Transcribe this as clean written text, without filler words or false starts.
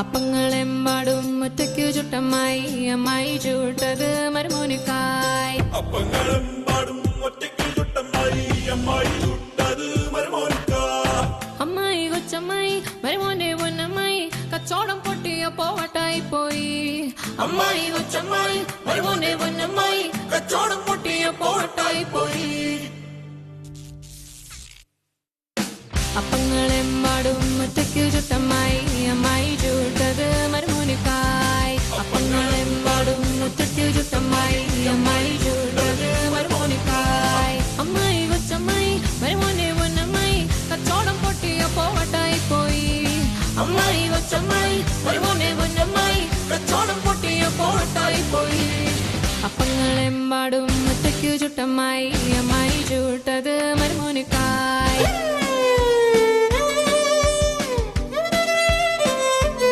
അപ്പങ്ങളെമ്പാടും ഒറ്റയ്ക്കു ചുട്ടമ്മായി അമ്മായി ചൂട്ടത് മരുമോനിക്കായി അപ്പങ്ങളെമ്പാടും ഒറ്റയ്ക്കു ചുട്ടമ്മായി അമ്മായി ചുട്ടത് മരുമോനിക്കായി അമ്മായി കൊച്ചമ്മായി മരുമോന്റെ പൊന്നമ്മായി കച്ചോടം പൊട്ടിയപ്പോ വട്ടായി പോയി അമ്മായി കൊച്ചമ്മായി മരുമോന്റെ പൊന്നമ്മായി കച്ചോടം പൊട്ടിയപ്പോ വട്ടായി പോയി അപ്പങ്ങളെമ്പാടും ഒറ്റയ്ക്കു ചുട്ടമ്മായി അമ്മായി